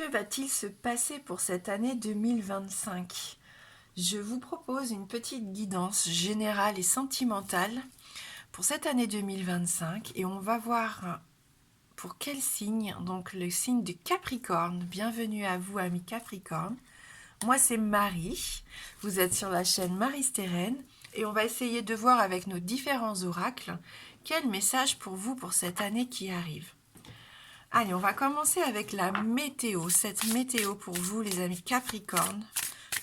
Que va-t-il se passer pour cette année 2025? Je vous propose une petite guidance générale et sentimentale pour cette année 2025 et on va voir pour quel signe, donc le signe du Capricorne. Bienvenue à vous, amis Capricorne. Moi, c'est Marie. Vous êtes sur la chaîne Marie Stérène et on va essayer de voir avec nos différents oracles quel message pour vous pour cette année qui arrive. Allez, on va commencer avec la météo. Cette météo pour vous, les amis Capricorne,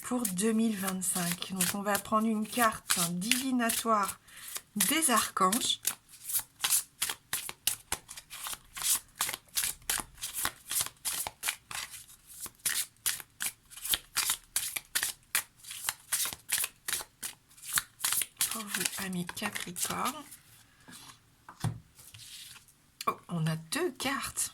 pour 2025. Donc, on va prendre une carte divinatoire des archanges. Pour vous, amis Capricorne. Oh, on a deux cartes.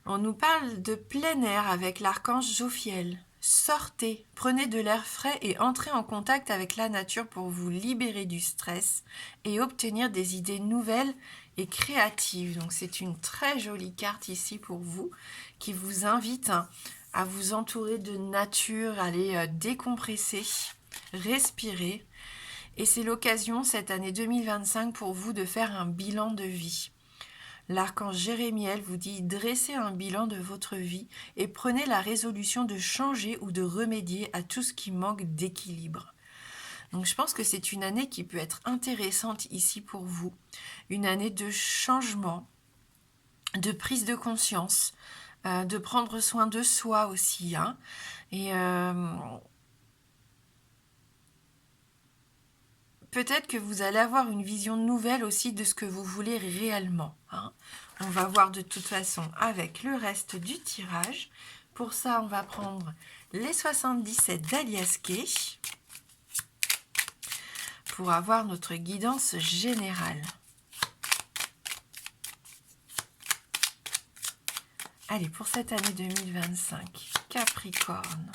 On nous parle de plein air avec l'archange Jophiel. Sortez, prenez de l'air frais et entrez en contact avec la nature pour vous libérer du stress et obtenir des idées nouvelles et créatives. Donc c'est une très jolie carte ici pour vous qui vous invite à vous entourer de nature, aller décompresser, respirer. Et c'est l'occasion cette année 2025 pour vous de faire un bilan de vie. L'archange Jérémiel vous dit « Dressez un bilan de votre vie et prenez la résolution de changer ou de remédier à tout ce qui manque d'équilibre. » Donc je pense que c'est une année qui peut être intéressante ici pour vous. Une année de changement, de prise de conscience, de prendre soin de soi aussi. Et peut-être que vous allez avoir une vision nouvelle aussi de ce que vous voulez réellement. On va voir de toute façon avec le reste du tirage. Pour ça, on va prendre les 77 d'Alias Kay pour avoir notre guidance générale. Allez, pour cette année 2025, Capricorne.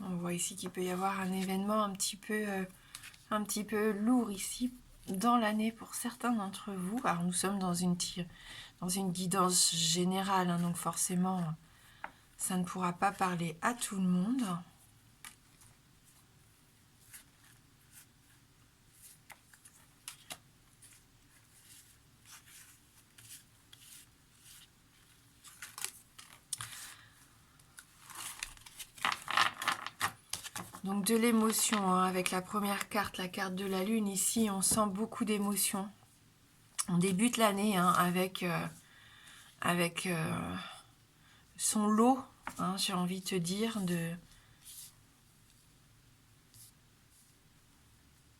On voit ici qu'il peut y avoir un événement un petit peu lourd ici dans l'année pour certains d'entre vous. Alors nous sommes dans une guidance générale, donc forcément ça ne pourra pas parler à tout le monde. Donc de l'émotion, avec la première carte, la carte de la lune, ici on sent beaucoup d'émotions. On débute l'année avec son lot, j'ai envie de te dire,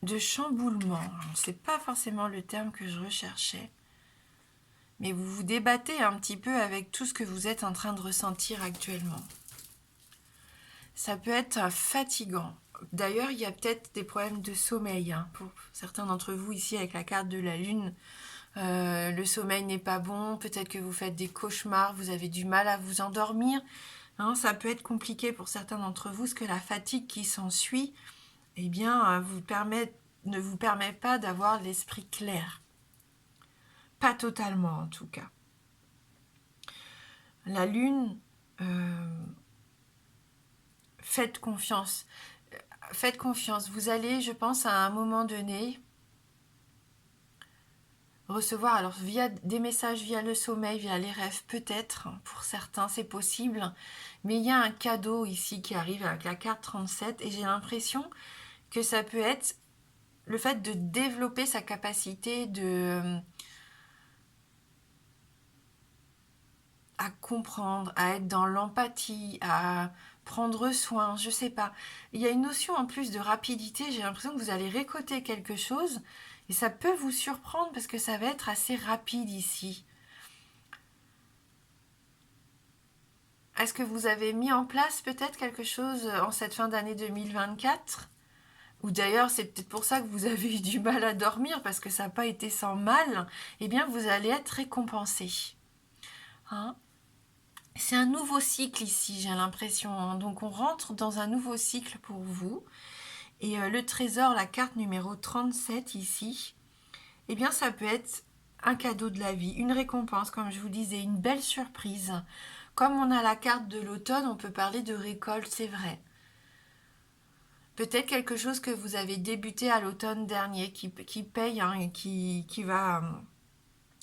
de chamboulement. C'est pas forcément le terme que je recherchais, mais vous vous débattez un petit peu avec tout ce que vous êtes en train de ressentir actuellement. Ça peut être fatigant. D'ailleurs, il y a peut-être des problèmes de sommeil pour certains d'entre vous ici avec la carte de la lune. Le sommeil n'est pas bon, peut-être que vous faites des cauchemars, vous avez du mal à vous endormir. Ça peut être compliqué pour certains d'entre vous, parce que la fatigue qui s'ensuit, eh bien, ne vous permet pas d'avoir l'esprit clair. Pas totalement, en tout cas. La lune, faites confiance. Faites confiance. Vous allez, je pense, à un moment donné, recevoir, alors via des messages, via le sommeil, via les rêves, peut-être, pour certains, c'est possible. Mais il y a un cadeau ici qui arrive avec la carte 37 et j'ai l'impression que ça peut être le fait de développer sa capacité à comprendre, à être dans l'empathie, à prendre soin, je sais pas. Il y a une notion en plus de rapidité, j'ai l'impression que vous allez récolter quelque chose et ça peut vous surprendre parce que ça va être assez rapide ici. Est-ce que vous avez mis en place peut-être quelque chose en cette fin d'année 2024? Ou d'ailleurs, c'est peut-être pour ça que vous avez eu du mal à dormir parce que ça n'a pas été sans mal. Eh bien, vous allez être récompensé. Hein? C'est un nouveau cycle ici, j'ai l'impression. Hein. Donc, on rentre dans un nouveau cycle pour vous. Et le trésor, la carte numéro 37 ici, eh bien, ça peut être un cadeau de la vie, une récompense, comme je vous disais, une belle surprise. Comme on a la carte de l'automne, on peut parler de récolte, c'est vrai. Peut-être quelque chose que vous avez débuté à l'automne dernier, qui paye hein, et qui va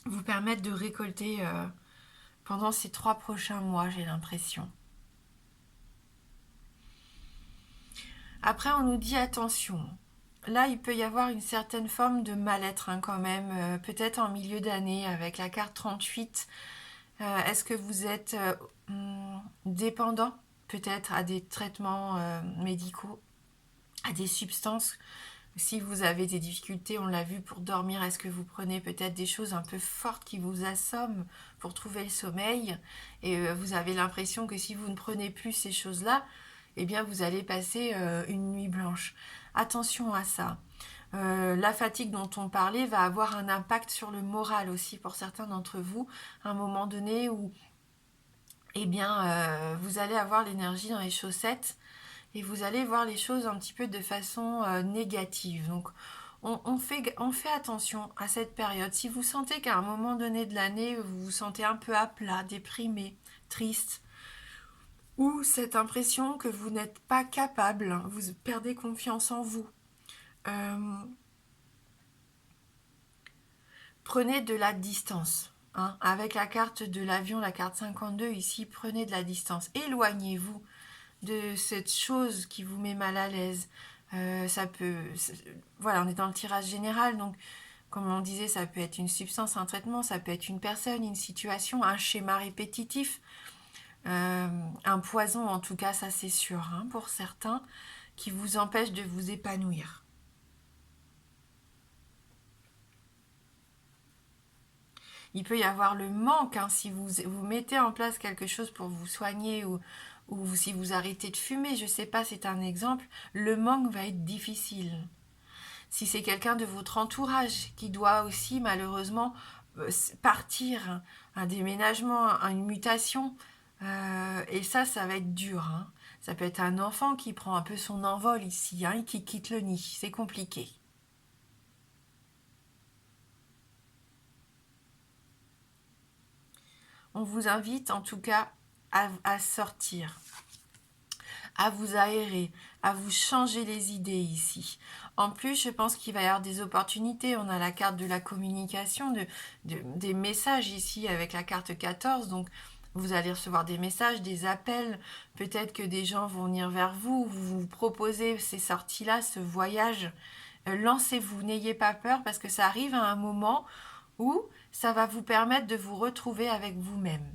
vous permettre de récolter pendant ces 3 prochains mois, j'ai l'impression. Après, on nous dit attention. Là, il peut y avoir une certaine forme de mal-être hein, quand même, peut-être en milieu d'année avec la carte 38. Est-ce que vous êtes dépendant peut-être à des traitements médicaux, à des substances? Si vous avez des difficultés, on l'a vu, pour dormir, est-ce que vous prenez peut-être des choses un peu fortes qui vous assomment pour trouver le sommeil et vous avez l'impression que si vous ne prenez plus ces choses-là, eh bien vous allez passer une nuit blanche. Attention à ça. La fatigue dont on parlait va avoir un impact sur le moral aussi pour certains d'entre vous, à un moment donné où eh bien, vous allez avoir l'énergie dans les chaussettes et vous allez voir les choses un petit peu de façon négative. Donc, on fait attention à cette période. Si vous sentez qu'à un moment donné de l'année, vous vous sentez un peu à plat, déprimé, triste, ou cette impression que vous n'êtes pas capable, vous perdez confiance en vous, euh, prenez de la distance. Hein. Avec la carte de l'avion, la carte 52 ici, prenez de la distance. Éloignez-vous de cette chose qui vous met mal à l'aise. Ça peut... Voilà, on est dans le tirage général, donc comme on disait, ça peut être une substance, un traitement, ça peut être une personne, une situation, un schéma répétitif, un poison en tout cas, ça c'est sûr, hein, pour certains, qui vous empêche de vous épanouir. Il peut y avoir le manque, hein, si vous mettez en place quelque chose pour vous soigner ou si vous arrêtez de fumer, je sais pas, c'est un exemple, le manque va être difficile. Si c'est quelqu'un de votre entourage qui doit aussi malheureusement partir, un déménagement, une mutation, et ça va être dur. Hein. Ça peut être un enfant qui prend un peu son envol ici, hein, et qui quitte le nid, c'est compliqué. On vous invite en tout cas à sortir, à vous aérer, à vous changer les idées ici. En plus, je pense qu'il va y avoir des opportunités. On a la carte de la communication, des messages ici avec la carte 14. Donc, vous allez recevoir des messages, des appels. Peut-être que des gens vont venir vers vous, vous proposer ces sorties-là, ce voyage. Lancez-vous, n'ayez pas peur parce que ça arrive à un moment où ça va vous permettre de vous retrouver avec vous-même,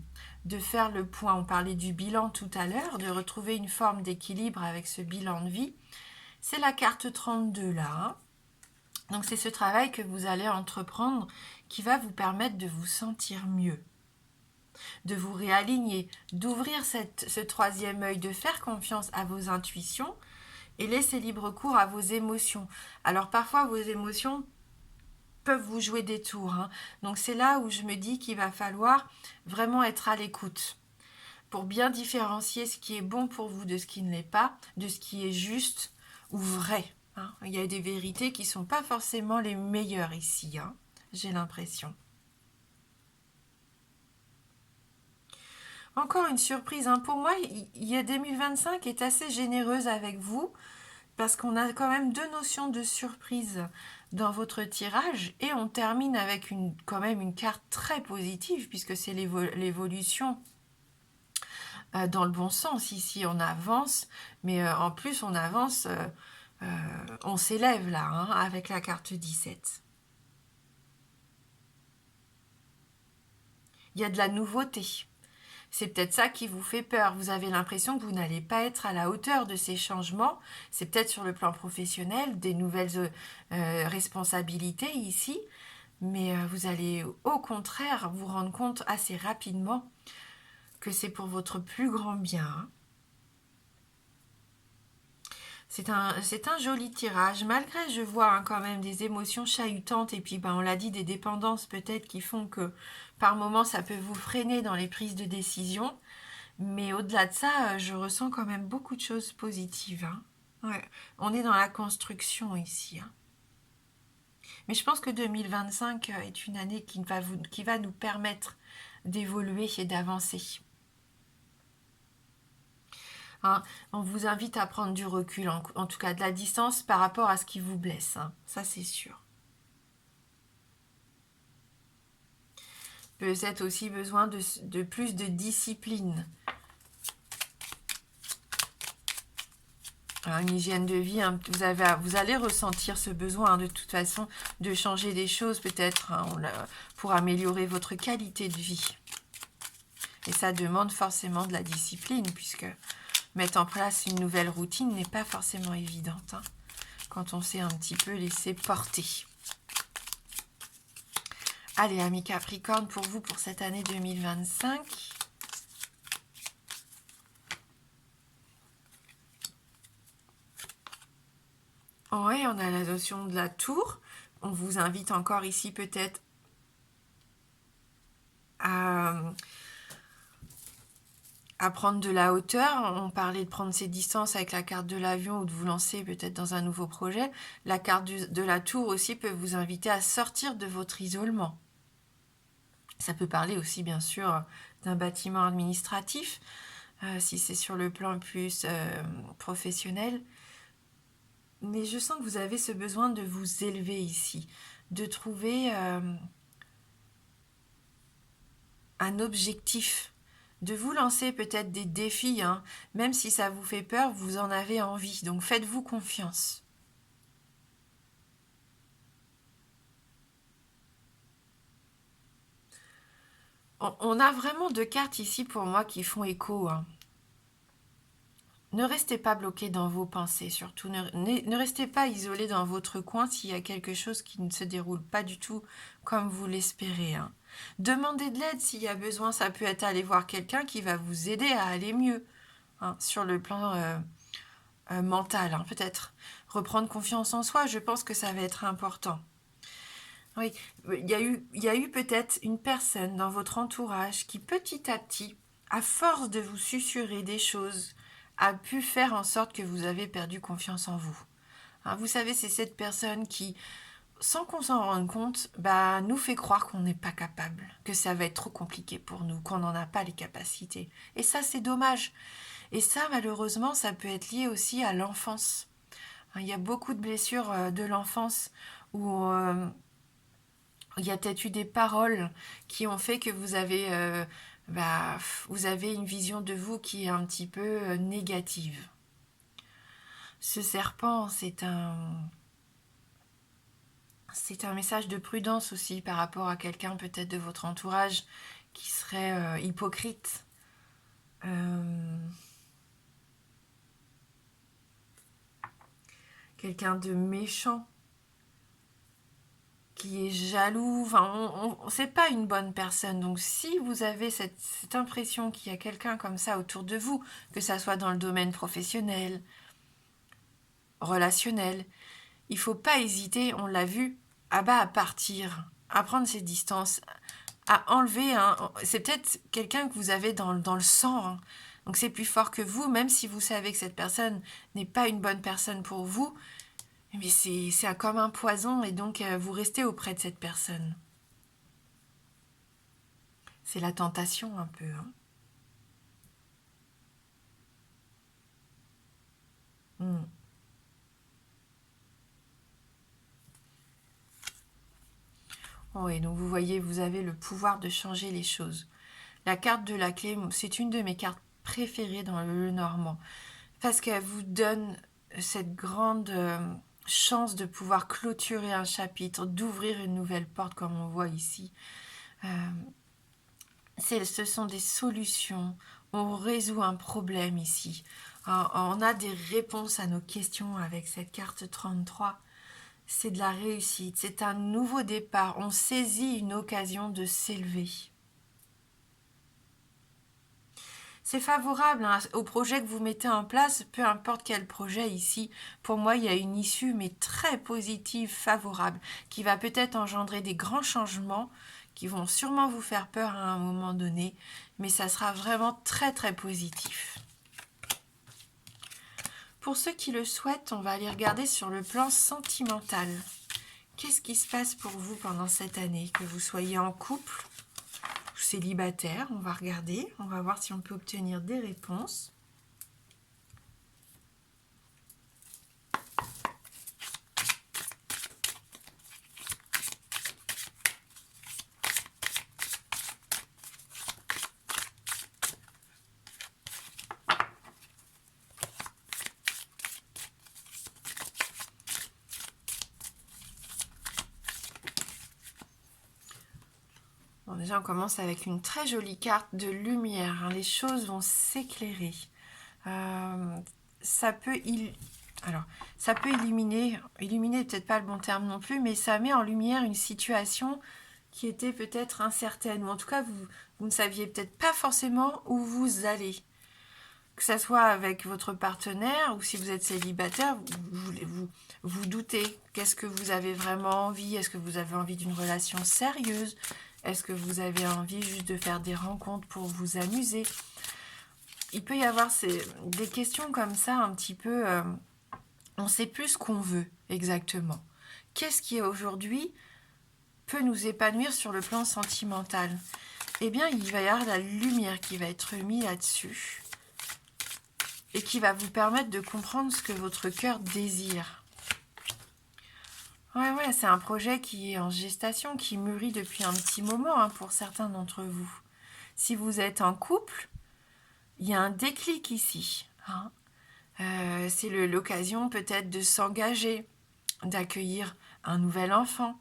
de faire le point. On parlait du bilan tout à l'heure, de retrouver une forme d'équilibre avec ce bilan de vie. C'est la carte 32 là. Hein. Donc c'est ce travail que vous allez entreprendre qui va vous permettre de vous sentir mieux, de vous réaligner, d'ouvrir ce troisième œil, de faire confiance à vos intuitions et laisser libre cours à vos émotions. Alors parfois vos émotions peuvent vous jouer des tours. Hein. Donc c'est là où je me dis qu'il va falloir vraiment être à l'écoute pour bien différencier ce qui est bon pour vous de ce qui ne l'est pas, de ce qui est juste ou vrai. Hein. Il y a des vérités qui ne sont pas forcément les meilleures ici, hein, j'ai l'impression. Encore une surprise. Hein. Pour moi, il y a 2025 est assez généreuse avec vous parce qu'on a quand même deux notions de surprise dans votre tirage et on termine avec quand même une carte très positive puisque c'est l'évolution dans le bon sens. Ici, on avance, mais en plus, on avance, on s'élève là, hein, avec la carte 17. Il y a de la nouveauté. C'est peut-être ça qui vous fait peur. Vous avez l'impression que vous n'allez pas être à la hauteur de ces changements. C'est peut-être sur le plan professionnel, des nouvelles responsabilités ici. Mais vous allez au contraire vous rendre compte assez rapidement que c'est pour votre plus grand bien. Hein. C'est un joli tirage, malgré je vois hein, quand même des émotions chahutantes et puis on l'a dit, des dépendances peut-être qui font que par moments ça peut vous freiner dans les prises de décision. Mais au-delà de ça, je ressens quand même beaucoup de choses positives. Hein. Ouais. On est dans la construction ici. Hein. Mais je pense que 2025 est une année qui va nous permettre d'évoluer et d'avancer. Hein, on vous invite à prendre du recul, en tout cas de la distance par rapport à ce qui vous blesse. Hein, ça, c'est sûr. Peut-être aussi besoin de plus de discipline. Une hygiène de vie, hein, vous allez ressentir ce besoin hein, de toute façon de changer des choses peut-être hein, pour améliorer votre qualité de vie. Et ça demande forcément de la discipline puisque mettre en place une nouvelle routine n'est pas forcément évidente hein, quand on sait un petit peu laisser porter. Allez, amis Capricorne, pour vous, pour cette année 2025. Oui, on a la notion de la tour. On vous invite encore ici peut-être à prendre de la hauteur. On parlait de prendre ses distances avec la carte de l'avion ou de vous lancer peut-être dans un nouveau projet. La carte de la tour aussi peut vous inviter à sortir de votre isolement. Ça peut parler aussi bien sûr d'un bâtiment administratif, si c'est sur le plan plus professionnel. Mais je sens que vous avez ce besoin de vous élever ici, de trouver un objectif, de vous lancer peut-être des défis, hein. Même si ça vous fait peur, vous en avez envie, donc faites-vous confiance. On a vraiment deux cartes ici pour moi qui font écho. Hein. Ne restez pas bloqué dans vos pensées, surtout. Ne restez pas isolé dans votre coin s'il y a quelque chose qui ne se déroule pas du tout comme vous l'espérez. Hein. Demandez de l'aide s'il y a besoin. Ça peut être aller voir quelqu'un qui va vous aider à aller mieux hein, sur le plan mental, hein, peut-être. Reprendre confiance en soi, je pense que ça va être important. Oui, il y a eu peut-être une personne dans votre entourage qui petit à petit, à force de vous susurrer des choses, a pu faire en sorte que vous avez perdu confiance en vous. Hein, vous savez, c'est cette personne qui, sans qu'on s'en rende compte, nous fait croire qu'on n'est pas capable, que ça va être trop compliqué pour nous, qu'on n'en a pas les capacités. Et ça, c'est dommage. Et ça, malheureusement, ça peut être lié aussi à l'enfance. Hein, il y a beaucoup de blessures de l'enfance où il y a peut-être eu des paroles qui ont fait que vous avez une vision de vous qui est un petit peu négative. Ce serpent, c'est un message de prudence aussi par rapport à quelqu'un peut-être de votre entourage qui serait hypocrite. Quelqu'un de méchant qui est jaloux, enfin, c'est pas une bonne personne. Donc, si vous avez cette impression qu'il y a quelqu'un comme ça autour de vous, que ça soit dans le domaine professionnel, relationnel, il faut pas hésiter, on l'a vu, à partir, à prendre ses distances, à enlever. C'est peut-être quelqu'un que vous avez dans le sang. Hein. Donc, c'est plus fort que vous, même si vous savez que cette personne n'est pas une bonne personne pour vous. Mais c'est comme un poison et donc vous restez auprès de cette personne. C'est la tentation un peu. Hein. Oui, donc vous voyez, vous avez le pouvoir de changer les choses. La carte de la clé, c'est une de mes cartes préférées dans le Normand parce qu'elle vous donne cette grande chance de pouvoir clôturer un chapitre, d'ouvrir une nouvelle porte comme on voit ici. Ce sont des solutions. On résout un problème ici. On a des réponses à nos questions avec cette carte 33. C'est de la réussite, c'est un nouveau départ. On saisit une occasion de s'élever. C'est favorable au projet que vous mettez en place, peu importe quel projet ici. Pour moi, il y a une issue, mais très positive, favorable, qui va peut-être engendrer des grands changements qui vont sûrement vous faire peur à un moment donné, mais ça sera vraiment très très positif. Pour ceux qui le souhaitent, on va aller regarder sur le plan sentimental. Qu'est-ce qui se passe pour vous pendant cette année? Que vous soyez en couple ou célibataire, on va regarder, on va voir si on peut obtenir des réponses. Bon, déjà, on commence avec une très jolie carte de lumière. Hein. Les choses vont s'éclairer. Ça peut illuminer peut-être pas le bon terme non plus, mais ça met en lumière une situation qui était peut-être incertaine, ou en tout cas, vous ne saviez peut-être pas forcément où vous allez. Que ça soit avec votre partenaire ou si vous êtes célibataire, vous doutez. Qu'est-ce que vous avez vraiment envie? Est-ce que vous avez envie d'une relation sérieuse? Est-ce que vous avez envie juste de faire des rencontres pour vous amuser? Il peut y avoir des questions comme ça, un petit peu... on ne sait plus ce qu'on veut exactement. Qu'est-ce qui aujourd'hui peut nous épanouir sur le plan sentimental? Eh bien, il va y avoir la lumière qui va être mise là-dessus et qui va vous permettre de comprendre ce que votre cœur désire. Ouais, c'est un projet qui est en gestation, qui mûrit depuis un petit moment hein, pour certains d'entre vous. Si vous êtes en couple, il y a un déclic ici. Hein. C'est l'occasion peut-être de s'engager, d'accueillir un nouvel enfant.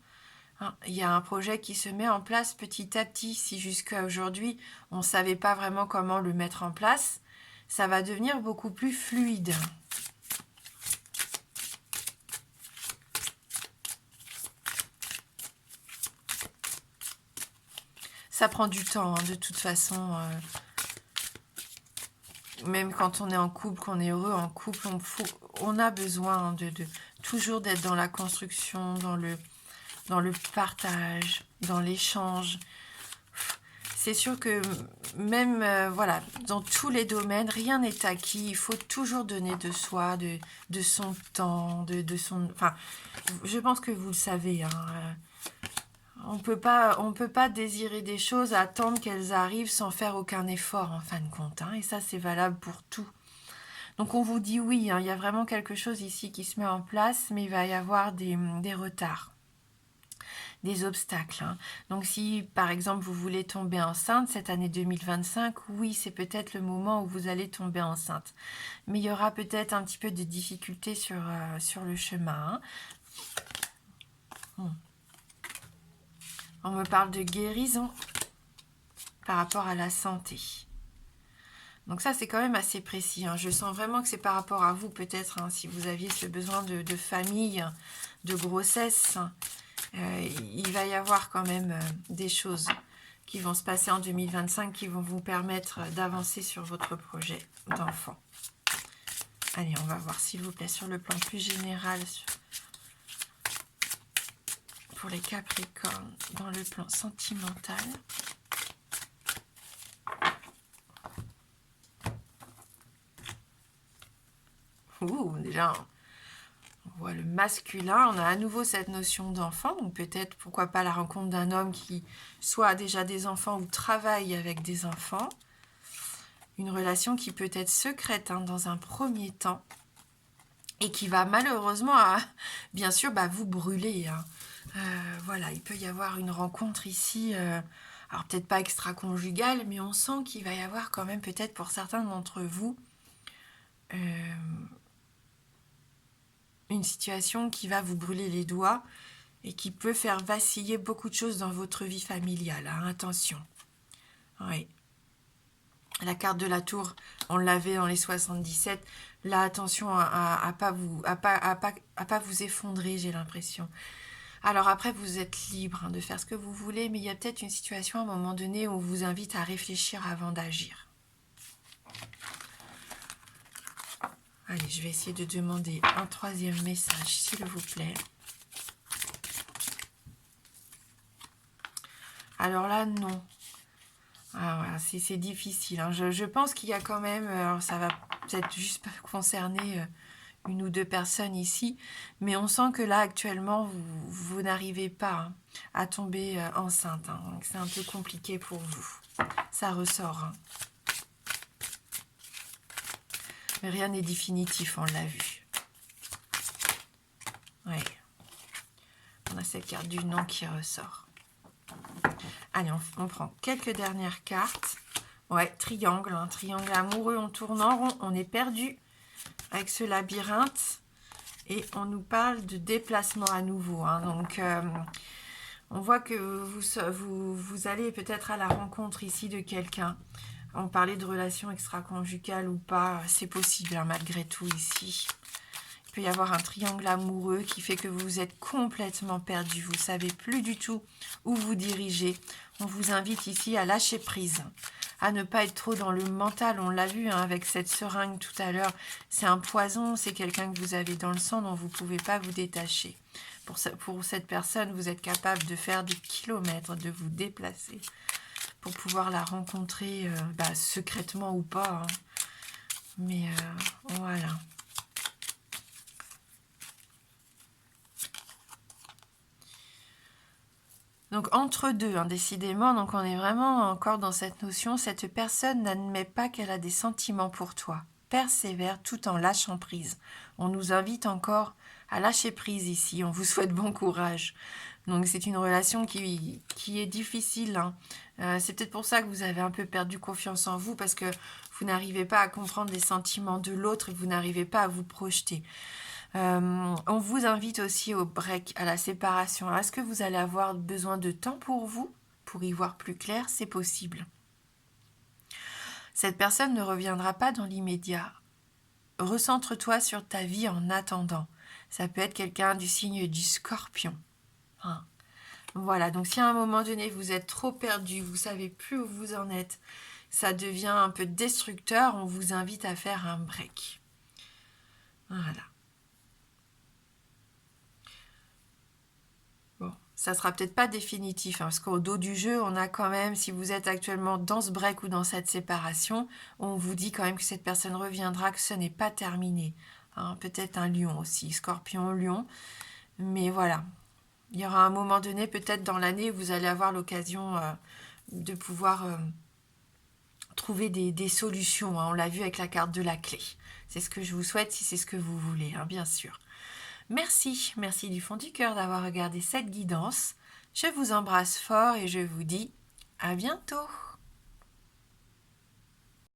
Hein. Il y a un projet qui se met en place petit à petit. Si jusqu'à aujourd'hui, on ne savait pas vraiment comment le mettre en place, ça va devenir beaucoup plus fluide. Ça prend du temps, hein, de toute façon. Même quand on est en couple, qu'on est heureux en couple, on a besoin de toujours d'être dans la construction, dans le partage, dans l'échange. C'est sûr que même voilà, dans tous les domaines, rien n'est acquis. Il faut toujours donner de soi, de son temps, de son... Enfin, je pense que vous le savez. Hein, on peut pas désirer des choses, attendre qu'elles arrivent sans faire aucun effort en fin de compte. Hein, et ça, c'est valable pour tout. Donc on vous dit oui, hein, il y a vraiment quelque chose ici qui se met en place, mais il va y avoir des retards. Des obstacles. Hein. Donc si par exemple vous voulez tomber enceinte cette année 2025, oui c'est peut-être le moment où vous allez tomber enceinte. Mais il y aura peut-être un petit peu de difficultés sur le chemin. Hein. On me parle de guérison par rapport à la santé. Donc ça c'est quand même assez précis. Hein. Je sens vraiment que c'est par rapport à vous peut-être, hein, si vous aviez ce besoin de famille, de grossesse. Il va y avoir quand même des choses qui vont se passer en 2025 qui vont vous permettre d'avancer sur votre projet d'enfant. Allez, on va voir s'il vous plaît sur le plan plus général pour les Capricornes dans le plan sentimental. Ouh, déjà, on voit le masculin, on a à nouveau cette notion d'enfant, donc peut-être, pourquoi pas, la rencontre d'un homme qui soit a déjà des enfants ou travaille avec des enfants. Une relation qui peut être secrète hein, dans un premier temps et qui va malheureusement, bien sûr, vous brûler. Hein. Voilà, il peut y avoir une rencontre ici, alors peut-être pas extra-conjugale, mais on sent qu'il va y avoir quand même peut-être pour certains d'entre vous une situation qui va vous brûler les doigts et qui peut faire vaciller beaucoup de choses dans votre vie familiale. Hein, attention. Oui. La carte de la tour, on l'avait dans les 77. Là, attention à pas vous effondrer, j'ai l'impression. Alors après, vous êtes libre de faire ce que vous voulez, mais il y a peut-être une situation à un moment donné où on vous invite à réfléchir avant d'agir. Allez, je vais essayer de demander un troisième message, s'il vous plaît. Alors là, non. Ah, voilà, c'est difficile. Hein. Je pense qu'il y a quand même, alors ça va peut-être juste concerner une ou deux personnes ici, mais on sent que là, actuellement, vous n'arrivez pas à tomber enceinte. Hein. Donc c'est un peu compliqué pour vous. Ça ressort. Hein. Mais rien n'est définitif, on l'a vu. Oui. On a cette carte du non qui ressort. Allez, on prend quelques dernières cartes. Ouais, triangle, un triangle amoureux, on tourne en rond, on est perdu avec ce labyrinthe. Et on nous parle de déplacement à nouveau. Hein. Donc, on voit que vous allez peut-être à la rencontre ici de quelqu'un. On parlait de relations extra-conjugales ou pas, c'est possible hein, malgré tout ici. Il peut y avoir un triangle amoureux qui fait que vous êtes complètement perdu. Vous ne savez plus du tout où vous dirigez. On vous invite ici à lâcher prise, à ne pas être trop dans le mental. On l'a vu hein, avec cette seringue tout à l'heure. C'est un poison, c'est quelqu'un que vous avez dans le sang dont vous ne pouvez pas vous détacher. Pour cette personne, vous êtes capable de faire des kilomètres, de vous déplacer pour pouvoir la rencontrer secrètement ou pas. Hein. Mais voilà. Donc entre deux, hein, décidément, donc on est vraiment encore dans cette notion, cette personne n'admet pas qu'elle a des sentiments pour toi. Persévère tout en lâchant prise. On nous invite encore à lâcher prise ici, on vous souhaite bon courage. Donc c'est une relation qui est difficile. Hein. C'est peut-être pour ça que vous avez un peu perdu confiance en vous, parce que vous n'arrivez pas à comprendre les sentiments de l'autre et vous n'arrivez pas à vous projeter. On vous invite aussi au break, à la séparation. Est-ce que vous allez avoir besoin de temps pour vous, pour y voir plus clair? C'est possible. Cette personne ne reviendra pas dans l'immédiat. Recentre-toi sur ta vie en attendant. Ça peut être quelqu'un du signe du Scorpion. Hein. Voilà, donc si à un moment donné vous êtes trop perdu, vous ne savez plus où vous en êtes, ça devient un peu destructeur, on vous invite à faire un break. Voilà. Ça sera peut-être pas définitif, hein, parce qu'au dos du jeu, on a quand même, si vous êtes actuellement dans ce break ou dans cette séparation, on vous dit quand même que cette personne reviendra, que ce n'est pas terminé. Hein, peut-être un lion aussi, scorpion, lion. Mais voilà, il y aura un moment donné, peut-être dans l'année, où vous allez avoir l'occasion de pouvoir trouver des solutions. Hein. On l'a vu avec la carte de la clé. C'est ce que je vous souhaite, si c'est ce que vous voulez, hein, bien sûr. Merci du fond du cœur d'avoir regardé cette guidance. Je vous embrasse fort et je vous dis à bientôt.